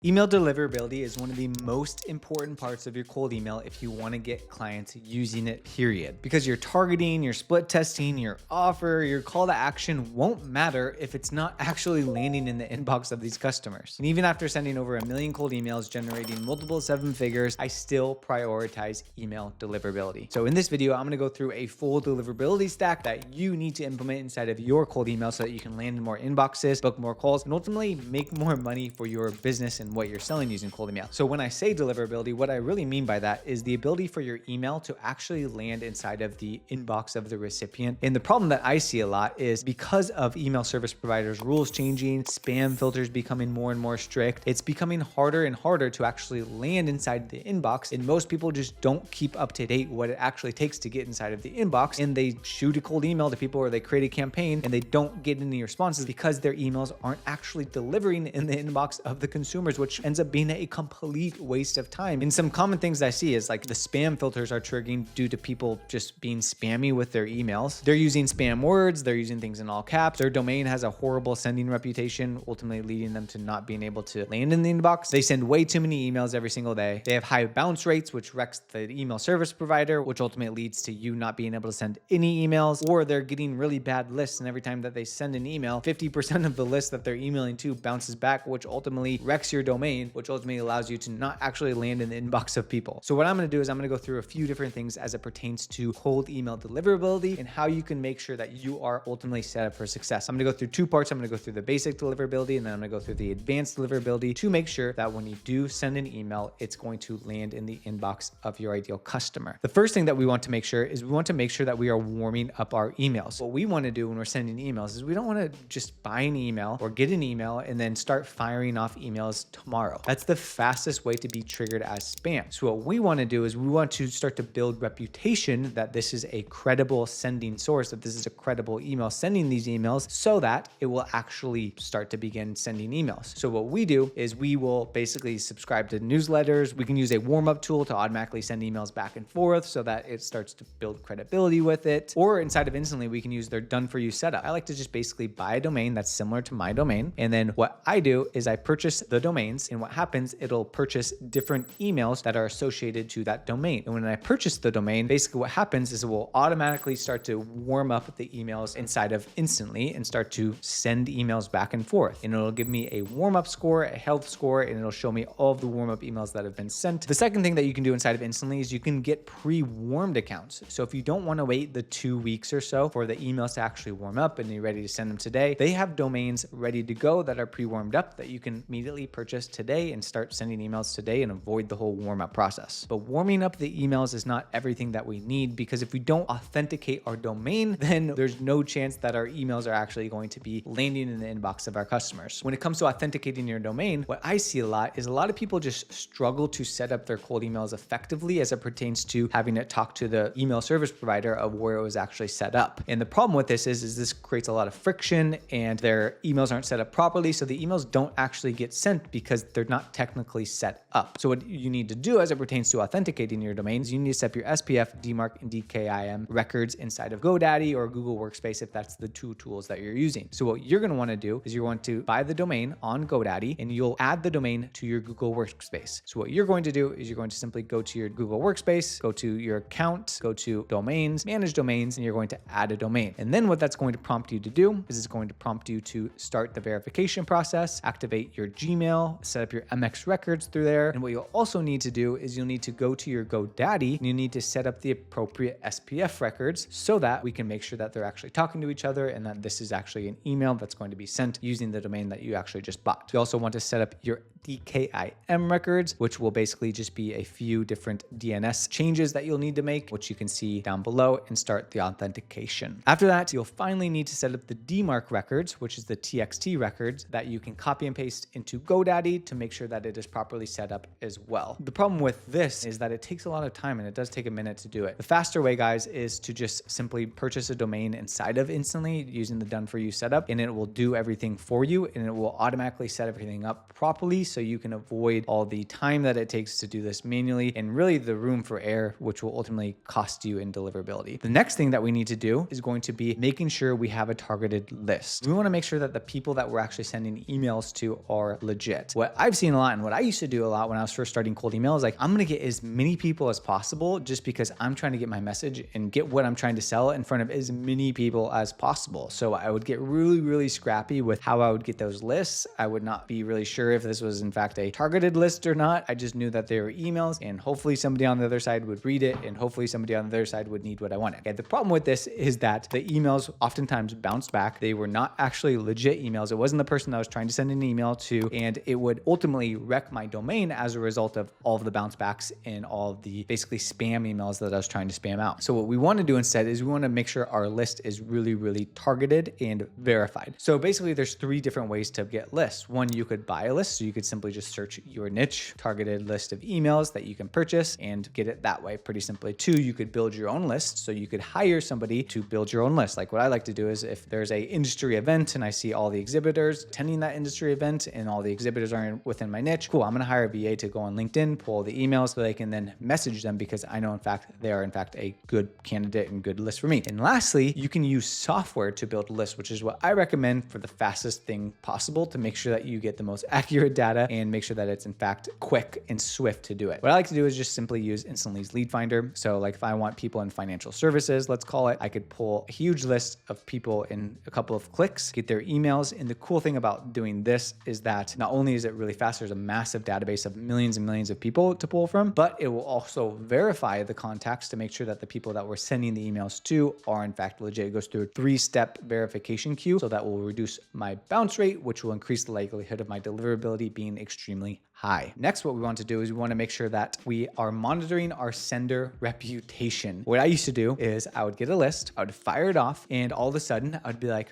Email deliverability is one of the most important parts of your cold email if you want to get clients using it, period. Because your targeting, your split testing, your offer, your call to action won't matter if it's not actually landing in the inbox of these customers. And even after sending over 1 million cold emails, generating multiple 7 figures, I still prioritize email deliverability. So in this video, I'm going to go through a full deliverability stack that you need to implement inside of your cold email so that you can land in more inboxes, book more calls, and ultimately make more money for your business and what you're selling using cold email. So when I say deliverability, what I really mean by that is the ability for your email to actually land inside of the inbox of the recipient. And the problem that I see a lot is because of email service providers rules changing, spam filters becoming more and more strict, it's becoming harder and harder to actually land inside the inbox. And most people just don't keep up to date what it actually takes to get inside of the inbox. And they shoot a cold email to people or they create a campaign and they don't get any responses because their emails aren't actually delivering in the inbox of the consumers, which ends up being a complete waste of time. And some common things I see is like the spam filters are triggering due to people just being spammy with their emails. They're using spam words, they're using things in all caps. Their domain has a horrible sending reputation, ultimately leading them to not being able to land in the inbox. They send way too many emails every single day. They have high bounce rates, which wrecks the email service provider, which ultimately leads to you not being able to send any emails, or they're getting really bad lists. And every time that they send an email, 50% of the list that they're emailing to bounces back, which ultimately wrecks your domain, which ultimately allows you to not actually land in the inbox of people. So what I'm going to do is I'm going to go through a few different things as it pertains to cold email deliverability and how you can make sure that you are ultimately set up for success. I'm going to go through 2 parts. I'm going to go through the basic deliverability and then I'm going to go through the advanced deliverability to make sure that when you do send an email, it's going to land in the inbox of your ideal customer. The first thing that we want to make sure is we want to make sure that we are warming up our emails. What we want to do when we're sending emails is we don't want to just buy an email or get an email and then start firing off emails tomorrow. That's the fastest way to be triggered as spam. So what we want to do is we want to start to build reputation that this is a credible sending source, that this is a credible email sending these emails so that it will actually start to begin sending emails. So what we do is we will basically subscribe to newsletters. We can use a warm-up tool to automatically send emails back and forth so that it starts to build credibility with it. Or inside of Instantly, we can use their done for you setup. I like to just basically buy a domain that's similar to my domain. And then what I do is I purchase the domains, and what happens, it'll purchase different emails that are associated to that domain. And when I purchase the domain, basically what happens is it will automatically start to warm up the emails inside of Instantly and start to send emails back and forth. And it'll give me a warm-up score, a health score, and it'll show me all of the warm-up emails that have been sent. The second thing that you can do inside of Instantly is you can get pre-warmed accounts. So if you don't want to wait the 2 weeks or so for the emails to actually warm up and you're ready to send them today, they have domains ready to go that are pre-warmed up that you can immediately purchase today and start sending emails today and avoid the whole warm-up process. But warming up the emails is not everything that we need, because if we don't authenticate our domain, then there's no chance that our emails are actually going to be landing in the inbox of our customers. When it comes to authenticating your domain, what I see a lot is a lot of people just struggle to set up their cold emails effectively as it pertains to having it talk to the email service provider of where it was actually set up. And the problem with this is this creates a lot of friction and their emails aren't set up properly. So the emails don't actually get sent because they're not technically set up. So what you need to do as it pertains to authenticating your domains, you need to set up your SPF, DMARC, and DKIM records inside of GoDaddy or Google Workspace if that's the 2 tools that you're using. So what you're going to want to do is you want to buy the domain on GoDaddy and you'll add the domain to your Google Workspace. So what you're going to do is you're going to simply go to your Google Workspace, go to your account, go to domains, manage domains, and you're going to add a domain. And then what that's going to prompt you to do is it's going to prompt you to start the verification process, activate your Gmail, set up your MX records through there. And what you'll also need to do is you'll need to go to your GoDaddy and you need to set up the appropriate SPF records so that we can make sure that they're actually talking to each other and that this is actually an email that's going to be sent using the domain that you actually just bought. You also want to set up your DKIM records, which will basically just be a few different DNS changes that you'll need to make, which you can see down below, and start the authentication. After that, you'll finally need to set up the DMARC records, which is the TXT records that you can copy and paste into GoDaddy to make sure that it is properly set up as well. The problem with this is that it takes a lot of time and it does take a minute to do it. The faster way, guys, is to just simply purchase a domain inside of Instantly using the done for you setup, and it will do everything for you and it will automatically set everything up properly so you can avoid all the time that it takes to do this manually and really the room for error, which will ultimately cost you in deliverability. The next thing that we need to do is going to be making sure we have a targeted list. We want to make sure that the people that we're actually sending emails to are legit. it. What I've seen a lot and what I used to do a lot when I was first starting cold email is like, I'm going to get as many people as possible just because I'm trying to get my message and get what I'm trying to sell in front of as many people as possible. So I would get really, really scrappy with how I would get those lists. I would not be really sure if this was in fact a targeted list or not. I just knew that they were emails and hopefully somebody on the other side would read it and hopefully somebody on the other side would need what I wanted. Okay, the problem with this is that the emails oftentimes bounced back. They were not actually legit emails. It wasn't the person that I was trying to send an email to, and it would ultimately wreck my domain as a result of all of the bounce backs and all of the basically spam emails that I was trying to spam out. So what we want to do instead is we want to make sure our list is really, really targeted and verified. So basically there's 3 different ways to get lists. One, you could buy a list. So you could simply just search your niche, targeted list of emails that you can purchase and get it that way pretty simply. 2, you could build your own list. So you could hire somebody to build your own list. Like what I like to do is if there's a industry event and I see all the exhibitors attending that industry event and all the exhibitors are within my niche, cool, I'm going to hire a VA to go on LinkedIn, pull the emails so they can then message them because I know in fact they are in fact a good candidate and good list for me. And lastly, you can use software to build lists, which is what I recommend for the fastest thing possible to make sure that you get the most accurate data and make sure that it's in fact quick and swift to do it. What I like to do is just simply use Instant Leads Lead Finder. So like if I want people in financial services, let's call it, I could pull a huge list of people in a couple of clicks, get their emails. And the cool thing about doing this is that not only is it really fast, there's a massive database of millions and millions of people to pull from, but it will also verify the contacts to make sure that the people that we're sending the emails to are in fact legit. It goes through a 3-step verification queue. So that will reduce my bounce rate, which will increase the likelihood of my deliverability being extremely high. Next, what we want to do is we want to make sure that we are monitoring our sender reputation. What I used to do is I would get a list, I would fire it off, and all of a sudden I'd be like,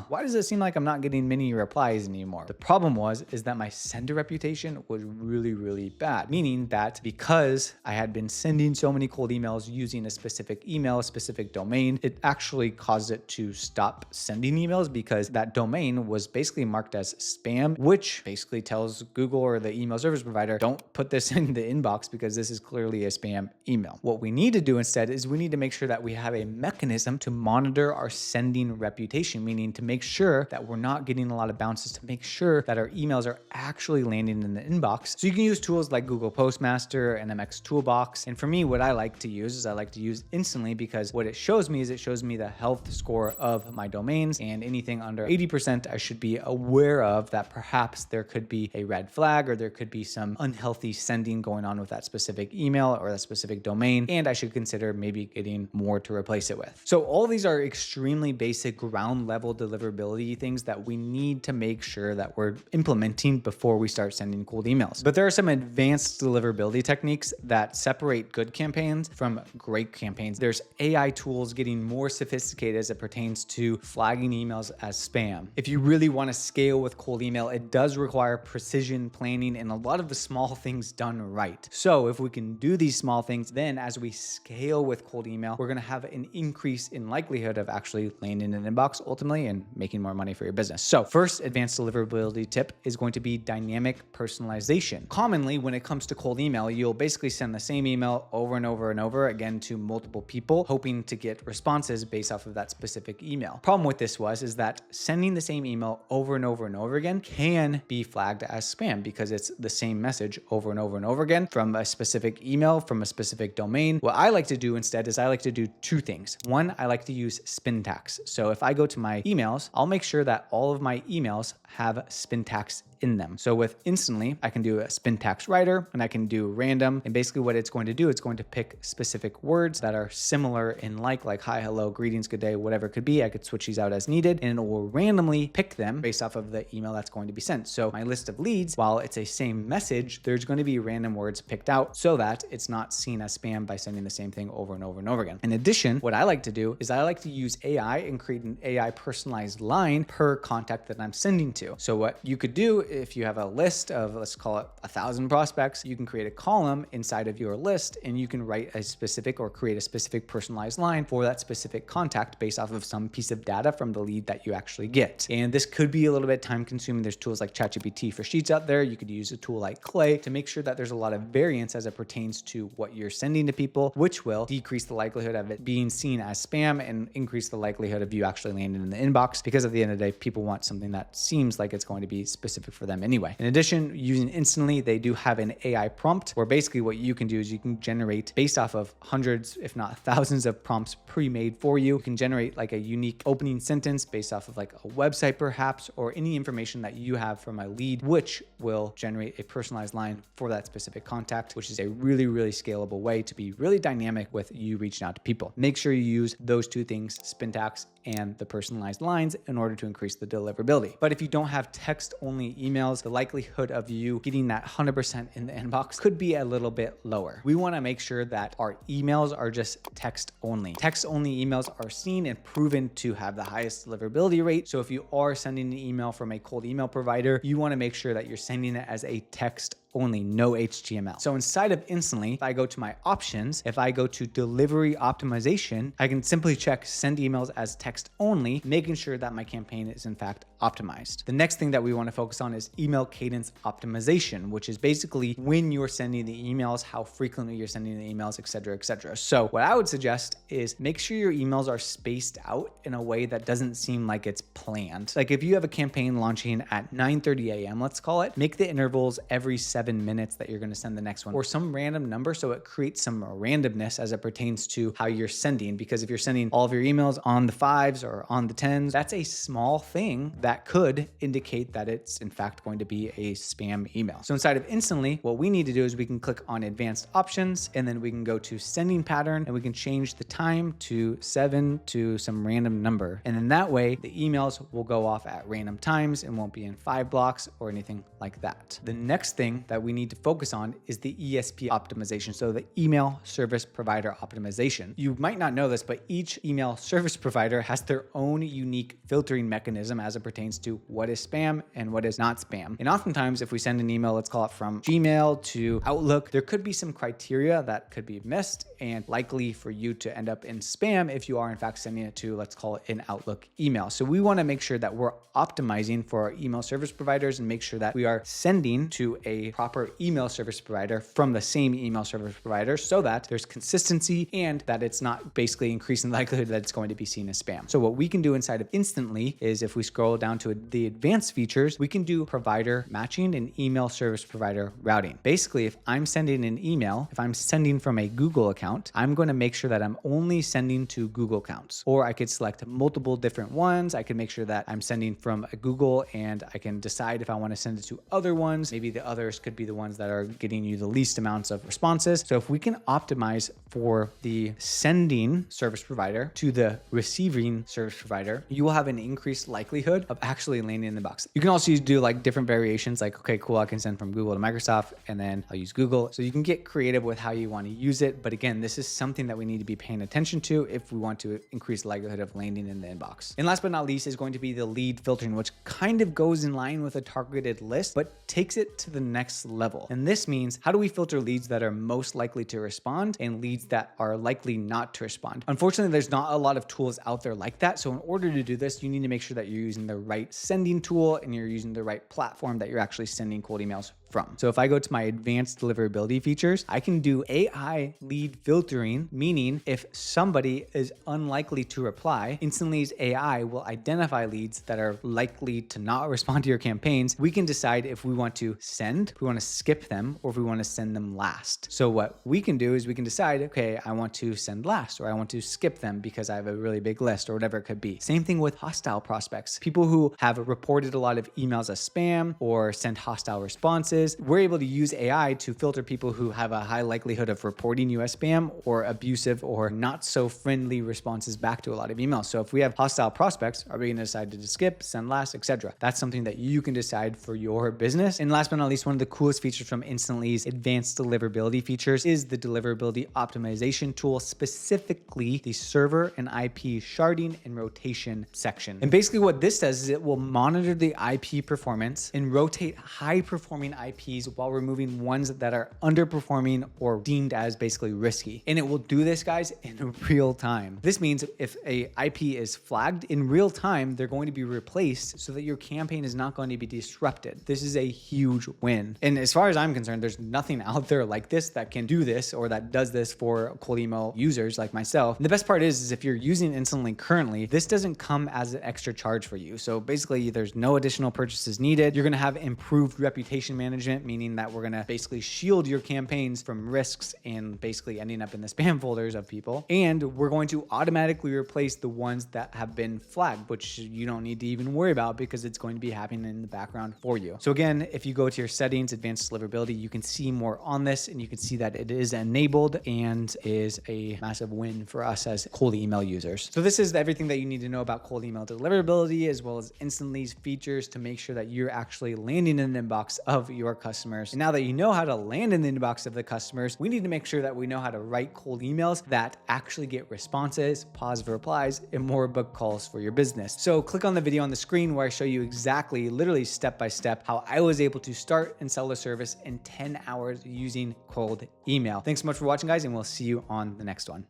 why does it seem like I'm not getting many replies anymore? The problem is that my sender reputation was really, really bad, meaning that because I had been sending so many cold emails using a specific email, a specific domain, it actually caused it to stop sending emails because that domain was basically marked as spam, which basically tells Google or the email service provider, don't put this in the inbox because this is clearly a spam email. What we need to do instead is we need to make sure that we have a mechanism to monitor our sending reputation, meaning to make sure that we're not getting a lot of bounces, to make sure that our emails are actually landing in the inbox. So you can use tools like Google Postmaster and MX Toolbox. And for me, what I like to use is I like to use Instantly because what it shows me is it shows me the health score of my domains, and anything under 80%, I should be aware of that perhaps there could be a red flag or there could be some unhealthy sending going on with that specific email or that specific domain, and I should consider maybe getting more to replace it with. So all these are extremely basic ground level deliverability things that we need to make sure that we're implementing before we start sending cold emails. But there are some advanced deliverability techniques that separate good campaigns from great campaigns. There's AI tools getting more sophisticated as it pertains to flagging emails as spam. If you really want to scale with cold email, it does require precision planning and a lot of the small things done right. So if we can do these small things, then as we scale with cold email, we're going to have an increase in likelihood of actually landing in an inbox ultimately and making more money for your business. So first advanced deliverability tip is going to be dynamic personalization. Commonly, when it comes to cold email, you'll basically send the same email over and over and over again to multiple people, hoping to get responses based off of that specific email. Problem with this is that sending the same email over and over and over again can be flagged as spam because it's the same message over and over and over again from a specific email, from a specific domain. What I like to do instead is I like to do 2 things. One, I like to use spin tags. So if I go to my emails, I'll make sure that all of my emails have spin tags in them. So with Instantly, I can do a spin tags writer and I can do random. And basically what it's going to do, it's going to pick specific words that are similar in like hi, hello, greetings, good day, whatever it could be. I could switch these out as needed and it will randomly pick them based off of the email that's going to be sent. So my list of leads, while it's a same message, there's going to be random words picked out so that it's not seen as spam by sending the same thing over and over and over again. In addition, what I like to do is I like to use AI and create an AI personalized line per contact that I'm sending to. So what you could do if you have a list of, let's call it 1,000 prospects, you can create a column inside of your list and you can write a specific or create a specific personalized line for that specific contact based off of some piece of data from the lead that you actually get. And this could be a little bit time consuming. There's tools like ChatGPT for Sheets out there. You could use a tool like Clay to make sure that there's a lot of variance as it pertains to what you're sending to people, which will decrease the likelihood of it being seen as spam and increase the likelihood of you actually landing in the inbox, because at the end of the day, people want something that seems like it's going to be specific for them anyway. In addition, using Instantly, they do have an AI prompt where basically what you can do is you can generate based off of hundreds, if not thousands of prompts pre-made for you. You can generate like a unique opening sentence based off of like a website perhaps, or any information that you have from a lead, which will generate a personalized line for that specific contact, which is a really, really scalable way to be really dynamic with you reaching out to people. Make sure you use those two things, spin tax and the personalized lines, in order to increase the deliverability. But if you don't have text-only emails, the likelihood of you getting that 100% in the inbox could be a little bit lower. We want to make sure that our emails are just text-only. Text-only emails are seen and proven to have the highest deliverability rate. So if you are sending an email from a cold email provider, you want to make sure that you're sending it as a text only, no HTML. So inside of Instantly, if I go to my options, if I go to delivery optimization, I can simply check send emails as text only, making sure that my campaign is in fact optimized. The next thing that we want to focus on is email cadence optimization, which is basically when you're sending the emails, how frequently you're sending the emails, et cetera, et cetera. So what I would suggest is make sure your emails are spaced out in a way that doesn't seem like it's planned. Like if you have a campaign launching at 9:30 a.m., let's call it, make the intervals every 7 minutes that you're going to send the next one, or some random number, so it creates some randomness as it pertains to how you're sending. Because if you're sending all of your emails on the 5s or on the 10s, that's a small thing that could indicate that it's in fact going to be a spam email. So inside of Instantly, what we need to do is we can click on advanced options, and then we can go to sending pattern, and we can change the time to 7 to some random number. And then that way the emails will go off at random times and won't be in 5 blocks or anything like that. The next thing that we need to focus on is the ESP optimization. So the email service provider optimization. You might not know this, but each email service provider has their own unique filtering mechanism as it pertains to what is spam and what is not spam. And oftentimes if we send an email, let's call it from Gmail to Outlook, there could be some criteria that could be missed and likely for you to end up in spam if you are in fact sending it to, let's call it an Outlook email. So we want to make sure that we're optimizing for our email service providers and make sure that we are sending to a proper email service provider from the same email service provider, so that there's consistency and that it's not basically increasing the likelihood that it's going to be seen as spam. So what we can do inside of Instantly is if we scroll down to the advanced features, we can do provider matching and email service provider routing. Basically, if I'm sending an email, if I'm sending from a Google account, I'm going to make sure that I'm only sending to Google accounts, or I could select multiple different ones. I can make sure that I'm sending from a Google, and I can decide if I want to send it to other ones. Maybe the others could be the ones that are getting you the least amounts of responses. So if we can optimize for the sending service provider to the receiving service provider, you will have an increased likelihood of actually landing in the box. You can also do like different variations, like, okay, cool, I can send from Google to Microsoft, and then I'll use Google. So you can get creative with how you want to use it. But again, this is something that we need to be paying attention to if we want to increase the likelihood of landing in the inbox. And last but not least is going to be the lead filtering, which kind of goes in line with a targeted list, but takes it to the next level. And this means, how do we filter leads that are most likely to respond and leads that are likely not to respond? Unfortunately, there's not a lot of tools out there like that. So in order to do this, you need to make sure that you're using the right sending tool and you're using the right platform that you're actually sending cold emails from. So if I go to my advanced deliverability features, I can do AI lead filtering, meaning if somebody is unlikely to reply, Instantly's AI will identify leads that are likely to not respond to your campaigns. We can decide if we want to send, if we want to skip them, or if we want to send them last. So what we can do is we can decide, okay, I want to send last, or I want to skip them because I have a really big list, or whatever it could be. Same thing with hostile prospects. People who have reported a lot of emails as spam or sent hostile responses, we're able to use AI to filter people who have a high likelihood of reporting you as spam or abusive or not so friendly responses back to a lot of emails. So if we have hostile prospects, are we going to decide to skip, send last, etc.? That's something that you can decide for your business. And last but not least, one of the coolest features from Instantly's advanced deliverability features is the deliverability optimization tool, specifically the server and IP sharding and rotation section. And basically what this does is it will monitor the IP performance and rotate high performing IPs while removing ones that are underperforming or deemed as basically risky. And it will do this, guys, in real time. This means if a IP is flagged in real time, they're going to be replaced so that your campaign is not going to be disrupted. This is a huge win. And as far as I'm concerned, there's nothing out there like this that can do this or that does this for cold email users like myself. And the best part is if you're using Instantly currently, this doesn't come as an extra charge for you. So basically there's no additional purchases needed. You're going to have improved reputation management, meaning that we're going to basically shield your campaigns from risks and basically ending up in the spam folders of people. And we're going to automatically replace the ones that have been flagged, which you don't need to even worry about because it's going to be happening in the background for you. So again, if you go to your settings, advanced deliverability, you can see more on this and you can see that it is enabled and is a massive win for us as cold email users. So this is everything that you need to know about cold email deliverability, as well as Instantly's features to make sure that you're actually landing in the inbox of your customers. And now that you know how to land in the inbox of the customers, we need to make sure that we know how to write cold emails that actually get responses, positive replies, and more book calls for your business. So click on the video on the screen where I show you exactly, literally step by step, how I was able to start and sell a service in 10 hours using cold email. Thanks so much for watching, guys, and we'll see you on the next one.